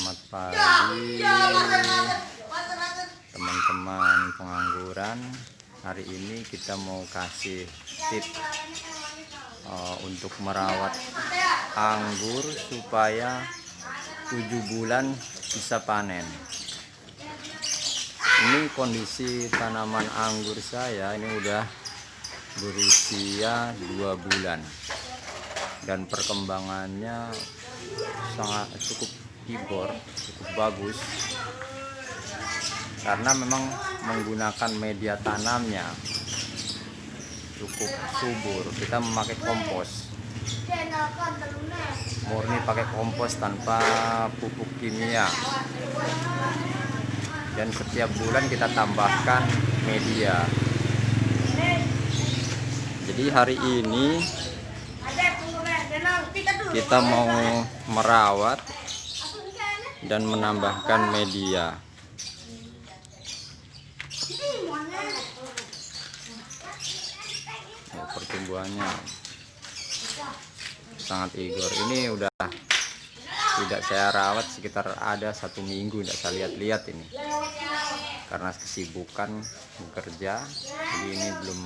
Selamat pagi teman-teman pengangguran. Hari ini kita mau kasih tips untuk merawat anggur supaya 7 bulan bisa panen. Ini kondisi tanaman anggur saya, ini udah berusia 2 bulan dan perkembangannya cukup hibur, cukup bagus karena memang menggunakan media tanamnya cukup subur. Kita memakai kompos murni, pakai kompos tanpa pupuk kimia, dan setiap bulan kita tambahkan media. Jadi hari ini kita mau merawat dan menambahkan media. Pertumbuhannya sangat igor. Ini udah tidak saya rawat sekitar ada 1 minggu, tidak saya lihat-lihat ini karena kesibukan bekerja. Jadi ini belum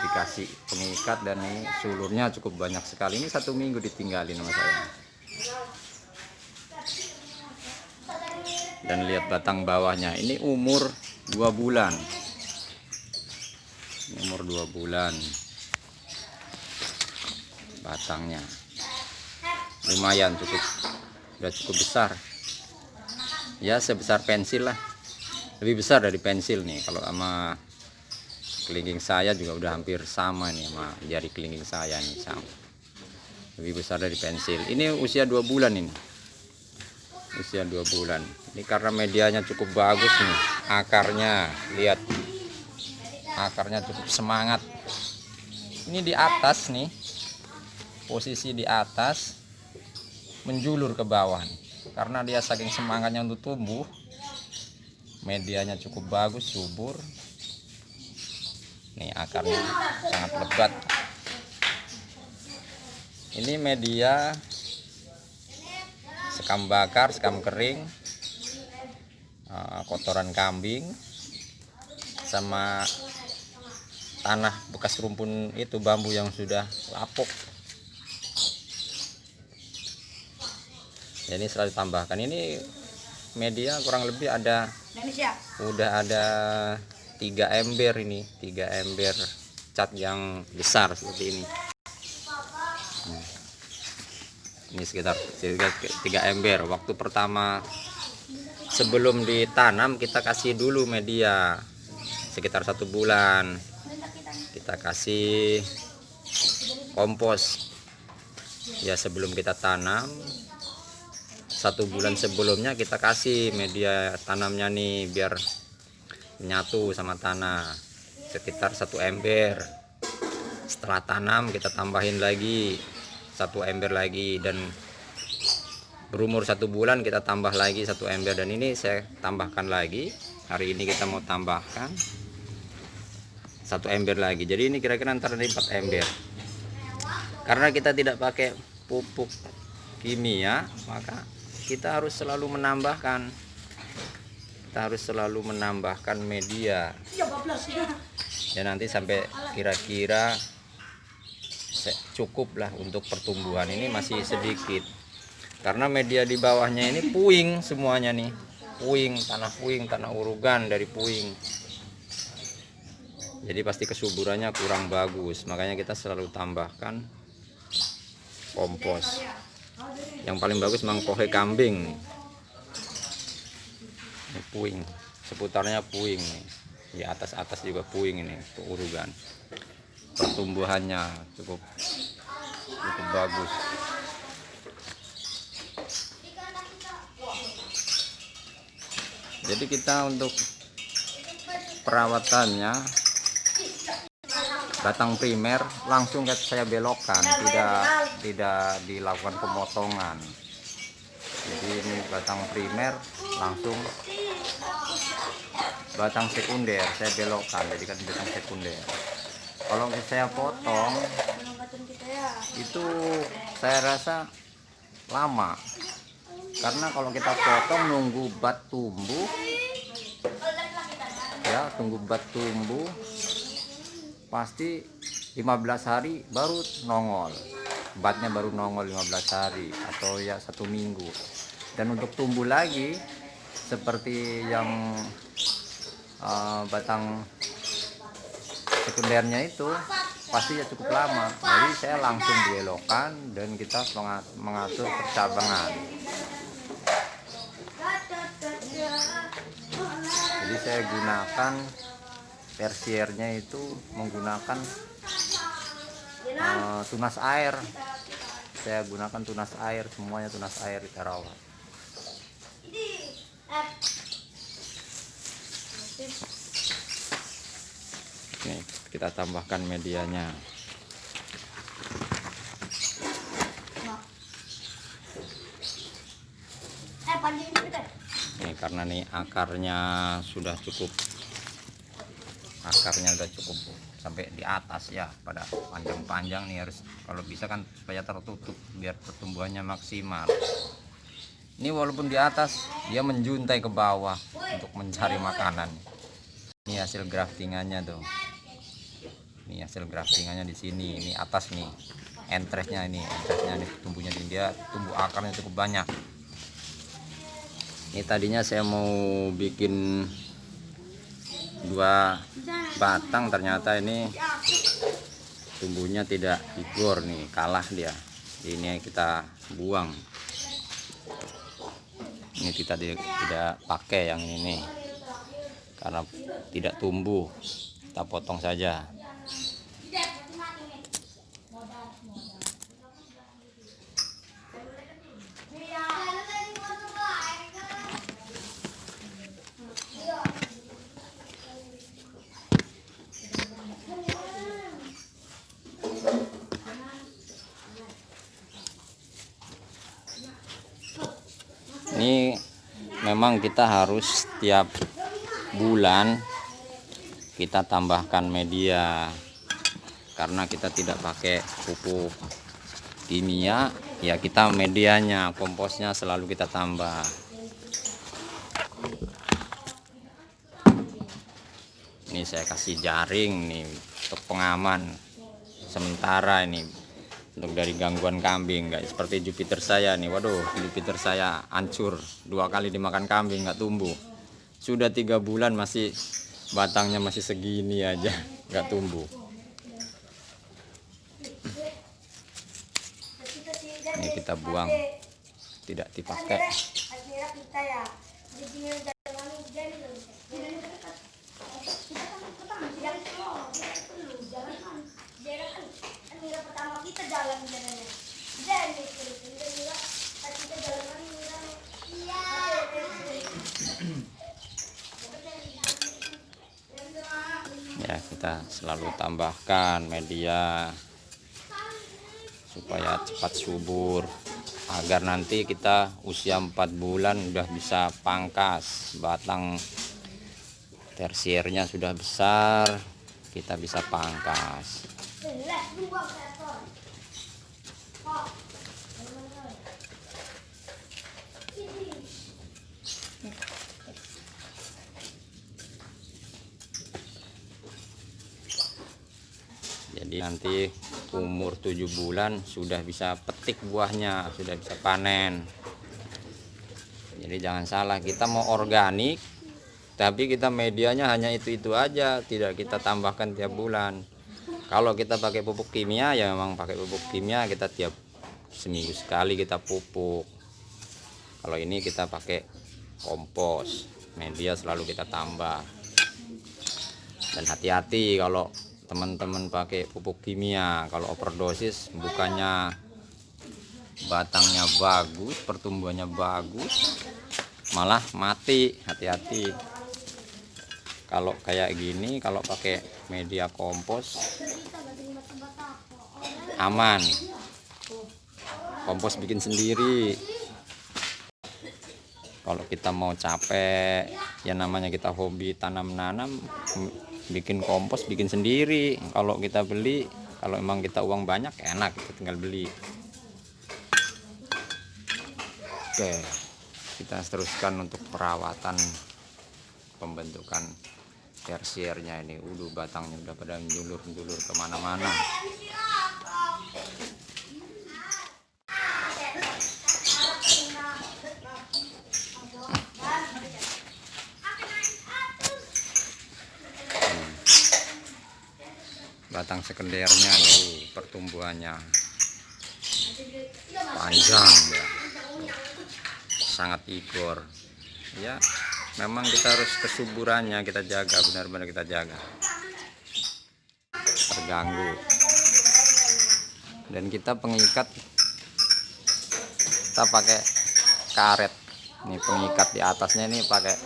dikasih pengikat, dan ini sulurnya cukup banyak sekali. Ini 1 minggu ditinggalin sama saya. Dan lihat batang bawahnya, ini umur 2 bulan. Ini umur 2 bulan. Batangnya lumayan, udah cukup besar. Ya sebesar pensil lah. Lebih besar dari pensil nih. Kalau sama kelingking saya juga udah hampir sama nih, sama jari kelingking saya nih, sama. Lebih besar dari pensil. Ini usia 2 bulan ini. Usia 2 bulan. Ini karena medianya cukup bagus nih. Akarnya, lihat. Akarnya cukup semangat. Ini di atas nih. Posisi di atas menjulur ke bawah nih. Karena dia saking semangatnya untuk tumbuh. Medianya cukup bagus, subur. Nih akarnya sangat lebat. Ini media sekam bakar, sekam kering, kotoran kambing, sama tanah bekas rumpun itu, bambu yang sudah lapuk. Jadi selalu tambahkan. Ini media kurang lebih udah ada 3 ember ini, 3 ember cat yang besar seperti ini. Ini sekitar 3 ember. Waktu pertama sebelum ditanam kita kasih dulu media sekitar 1 bulan. Kita kasih kompos ya sebelum kita tanam. 1 bulan sebelumnya kita kasih media tanamnya nih biar menyatu sama tanah, sekitar 1 ember. Setelah tanam kita tambahin lagi 1 ember lagi, dan berumur 1 bulan kita tambah lagi 1 ember. Dan ini saya tambahkan lagi, hari ini kita mau tambahkan 1 ember lagi. Jadi ini kira-kira antara 4 ember. Karena kita tidak pakai pupuk kimia, maka kita harus selalu menambahkan. Kita harus selalu menambahkan media. Ya nanti sampai kira-kira cukup lah untuk pertumbuhan. Ini masih sedikit karena media di bawahnya ini puing semuanya nih. Puing, tanah urugan dari puing. Jadi pasti kesuburannya kurang bagus. Makanya kita selalu tambahkan kompos. Yang paling bagus memang kohe kambing. Ini puing, seputarnya puing nih. Di atas juga puing ini, urugan. Pertumbuhannya cukup bagus. Jadi kita untuk perawatannya, batang primer langsung saya belokkan, tidak dilakukan pemotongan. Jadi ini batang primer langsung, batang sekunder saya belokkan, jadikan batang sekunder. Kalau saya potong itu saya rasa lama, karena kalau kita potong nunggu bat tumbuh ya, tunggu bat tumbuh pasti 15 hari baru nongol, batnya baru nongol 15 hari atau ya 1 minggu. Dan untuk tumbuh lagi seperti yang batang sekundernya itu pasti ya cukup lama. Jadi saya langsung dielokkan dan kita mengatur percabangan. Jadi saya gunakan tersiernya itu menggunakan tunas air. Saya gunakan tunas air, semuanya tunas air kita rawat. Nih, kita tambahkan medianya. Nih, karena nih akarnya sudah cukup sampai di atas ya, pada panjang-panjang nih, harus kalau bisa kan supaya tertutup biar pertumbuhannya maksimal. Ini walaupun di atas dia menjuntai ke bawah untuk mencari makanan. Ini hasil graftingannya tuh. Ini hasil graftingannya di sini. Ini atas nih, entresnya nih tumbuhnya dia tumbuh akarnya cukup banyak. Ini tadinya saya mau bikin 2 batang, ternyata ini tumbuhnya tidak igor nih, kalah dia. Ini kita buang. Ini kita tidak pakai yang ini karena tidak tumbuh, kita potong saja. Ini memang kita harus setiap bulan kita tambahkan media, karena kita tidak pakai pupuk kimia ya, kita medianya, komposnya selalu kita tambah. Ini saya kasih jaring nih untuk pengaman sementara ini, untuk dari gangguan kambing. Nggak seperti Jupiter saya nih, waduh, Jupiter saya hancur 2 kali dimakan kambing, nggak tumbuh. Sudah 3 bulan masih batangnya masih segini aja, nggak tumbuh. Ini kita buang, tidak dipakai. Ya, kita selalu tambahkan media supaya cepat subur, agar nanti kita usia 4 bulan udah bisa pangkas, batang tersiernya sudah besar, kita bisa pangkas. Jadi nanti umur 7 bulan sudah bisa petik buahnya, sudah bisa panen. Jadi jangan salah, kita mau organik tapi kita medianya hanya itu aja, tidak kita tambahkan tiap bulan. Kalau kita pakai pupuk kimia ya memang pakai pupuk kimia, kita tiap seminggu sekali kita pupuk. Kalau ini kita pakai kompos, media selalu kita tambah. Dan hati-hati kalau teman-teman pakai pupuk kimia, kalau overdosis bukannya batangnya bagus, pertumbuhannya bagus, malah mati. Hati-hati. Kalau kayak gini, kalau pakai media kompos aman. Kompos bikin sendiri. Kalau kita mau capek, ya namanya kita hobi tanam-nanam, bikin kompos bikin sendiri. Kalau kita beli, kalau emang kita uang banyak, enak kita tinggal beli. Oke. kita teruskan untuk perawatan pembentukan tersiernya ini. Batangnya udah pada menjulur-menjulur kemana-mana. Batang sekundernya nih pertumbuhannya panjang ya, sangat igor ya. Memang kita harus kesuburannya kita jaga, benar-benar kita jaga, terganggu. Dan kita pengikat, kita pakai karet nih, pengikat di atasnya ini pakai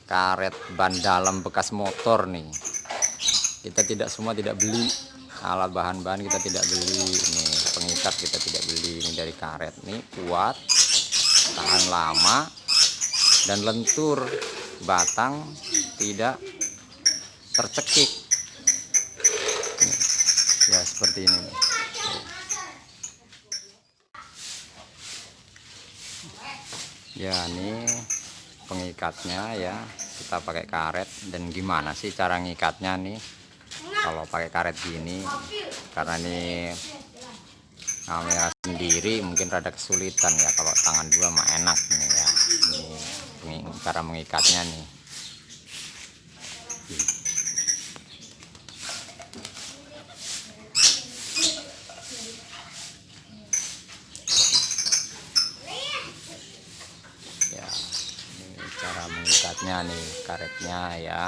karet ban dalam bekas motor nih. Kita tidak beli alat bahan-bahan, kita tidak beli nih, pengikat kita tidak beli, ini dari karet nih, kuat, tahan lama, dan lentur, batang tidak tercekik ya, seperti ini. Ya, ini pengikatnya ya, kita pakai karet. Dan gimana sih cara ngikatnya nih kalau pakai karet gini? Karena ini kamera sendiri mungkin rada kesulitan ya, kalau tangan dua mah enak nih ya. Ini cara mengikatnya nih. Ya, ini cara mengikatnya nih, karetnya ya.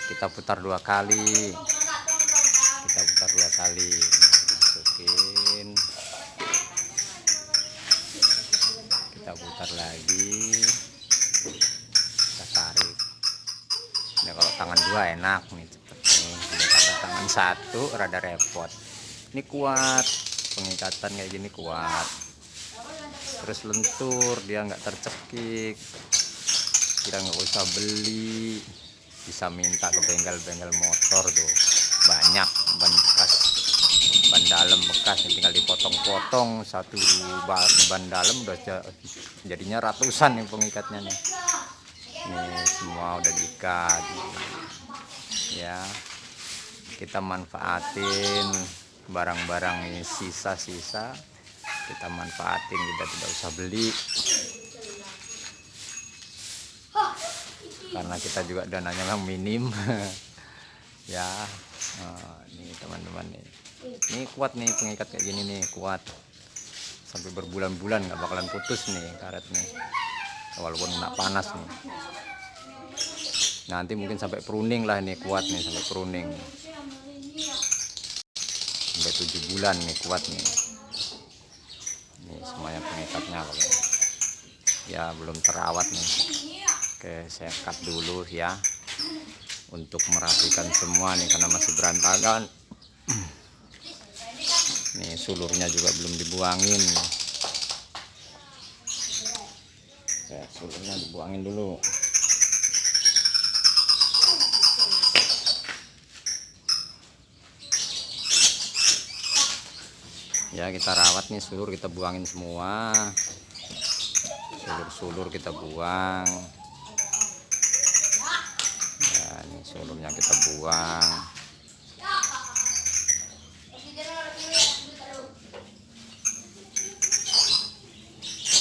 Kita putar 2 kali. Masukin, kita putar lagi, kita tarik. Ini kalau tangan 2 enak nih, cepet nih. Kalau tangan 1 rada repot. Ini kuat, pengikatan kayak gini kuat, terus lentur, dia nggak tercekik. Kita nggak usah beli, bisa minta ke bengkel-bengkel motor tuh, banyak ban dalam bekas, tinggal dipotong-potong. Satu ban dalam udah jadinya ratusan nih pengikatnya nih. Nih semua udah diikat ya. Kita manfaatin barang-barang ini, sisa-sisa kita manfaatin, kita tidak usah beli karena kita juga dananya memang minim ya. Ini teman-teman nih, ini kuat nih, pengikat kayak gini nih kuat sampai berbulan-bulan, nggak bakalan putus nih karet nih, walaupun kena panas nih. Nanti mungkin sampai pruning lah, ini kuat nih sampai pruning, sampai 7 bulan nih kuat nih. Ini semuanya pengikatnya ya, belum terawat nih. Oke, saya cut dulu ya untuk merapikan semua nih, karena masih berantakan. Nih sulurnya juga belum dibuangin ya, sulurnya dibuangin dulu. Ya, kita rawat nih sulur, kita buangin semua. Sulur kita buang ya, ini sulurnya kita buang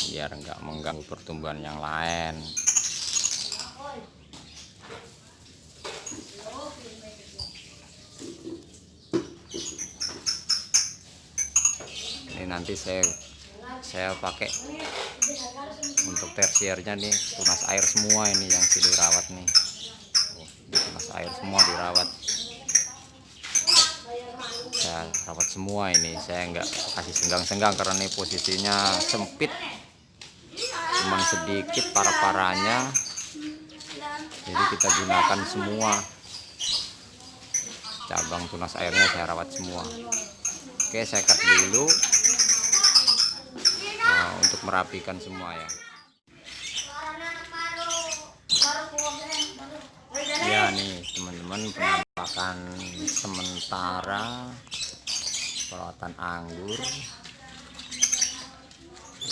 biar nggak mengganggu pertumbuhan yang lain. Ini nanti saya pakai untuk tersiernya nih, tunas air semua ini yang dirawat nih. Tunas air semua dirawat, saya rawat semua ini. Saya nggak kasih senggang-senggang karena ini posisinya sempit, cuman sedikit para-paranya, jadi kita gunakan semua cabang tunas airnya, saya rawat semua. Oke, saya cut dulu untuk merapikan semua ya. Ya nih teman-teman, penampakan sementara perawatan anggur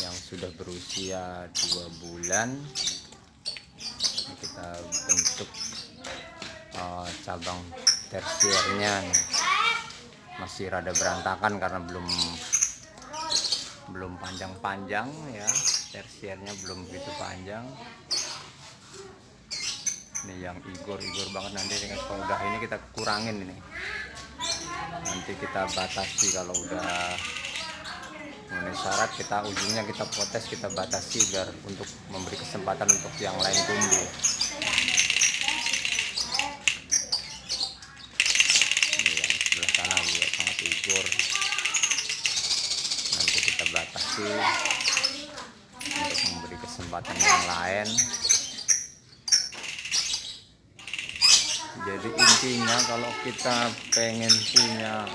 yang sudah berusia 2 bulan. Kita bentuk cabang tersiernya nih. Masih rada berantakan karena belum panjang-panjang ya, tersiernya belum begitu panjang. Ini yang igor banget, nanti kalau udah ini kita kurangin ini, nanti kita batasi. Kalau udah memenuhi syarat, kita ujungnya kita potes, kita batasi biar untuk memberi kesempatan untuk yang lain tumbuh. Ini yang sebelah sana juga sangat igor, nanti kita batasi untuk memberi kesempatan yang lain. Jadi intinya kalau kita pengen punya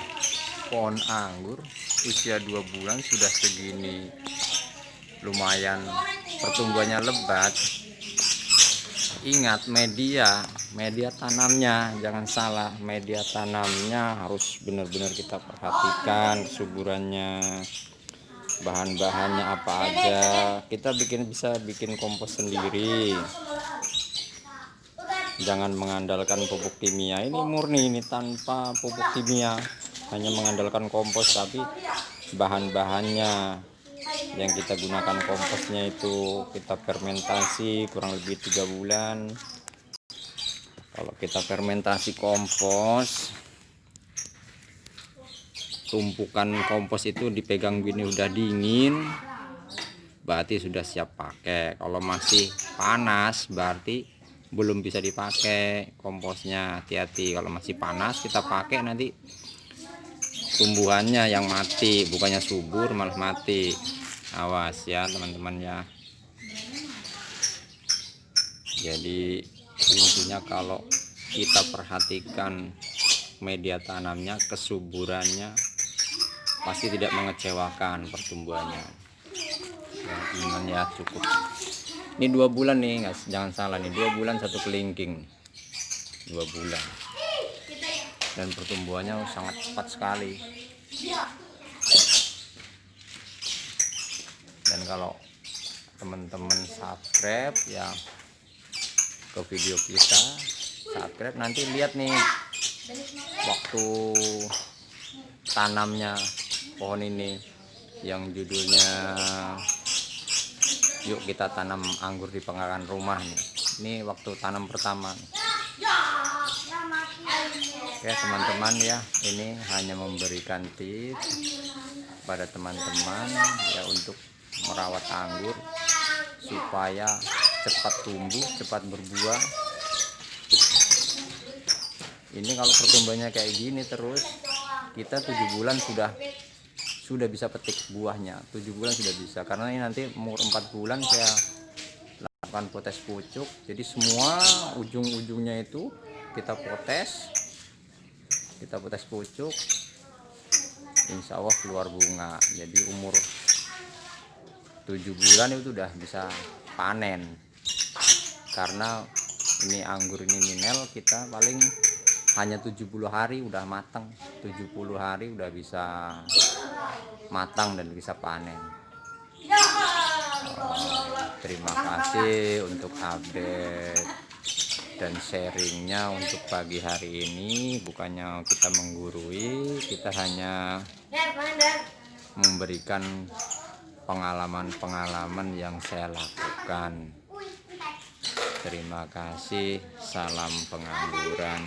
pohon anggur usia 2 bulan sudah segini, lumayan pertumbuhannya lebat, ingat media tanamnya, jangan salah, media tanamnya harus benar-benar kita perhatikan, kesuburannya, bahan-bahannya apa aja. Kita bisa bikin kompos sendiri, jangan mengandalkan pupuk kimia. Ini murni, ini tanpa pupuk kimia, hanya mengandalkan kompos. Tapi bahan-bahannya yang kita gunakan, komposnya itu kita fermentasi kurang lebih 3 bulan. Kalau kita fermentasi kompos, tumpukan kompos itu dipegang gini udah dingin, berarti sudah siap pakai. Kalau masih panas berarti belum bisa dipakai komposnya. Hati-hati, kalau masih panas kita pakai nanti tumbuhannya yang mati, bukannya subur malah mati. Awas ya teman-teman ya. Jadi intinya kalau kita perhatikan media tanamnya, kesuburannya pasti tidak mengecewakan pertumbuhannya ya teman ya. Cukup ini 2 bulan nih, guys, jangan salah nih, 2 bulan 1 kelingking, 2 bulan, dan pertumbuhannya sangat cepat sekali. Dan kalau teman-teman subscribe ya ke video kita, subscribe, nanti lihat nih waktu tanamnya pohon ini yang judulnya yuk kita tanam anggur di pengarahan rumah nih. Ini waktu tanam pertama nih. Ya teman-teman ya, ini hanya memberikan tips pada teman-teman ya untuk merawat anggur supaya cepat tumbuh, cepat berbuah. Ini kalau pertumbuhannya kayak gini terus, kita 7 bulan sudah bisa petik buahnya. 7 bulan sudah bisa, karena ini nanti umur 4 bulan saya lakukan potes pucuk. Jadi semua ujung-ujungnya itu kita potes pucuk, insya Allah keluar bunga. Jadi umur 7 bulan itu udah bisa panen, karena ini anggur ini minel, kita paling hanya 70 hari udah matang, 70 hari udah bisa matang dan bisa panen. Terima kasih untuk update dan sharingnya untuk pagi hari ini. Bukannya kita menggurui, kita hanya memberikan pengalaman-pengalaman yang saya lakukan. Terima kasih, salam pengangguran.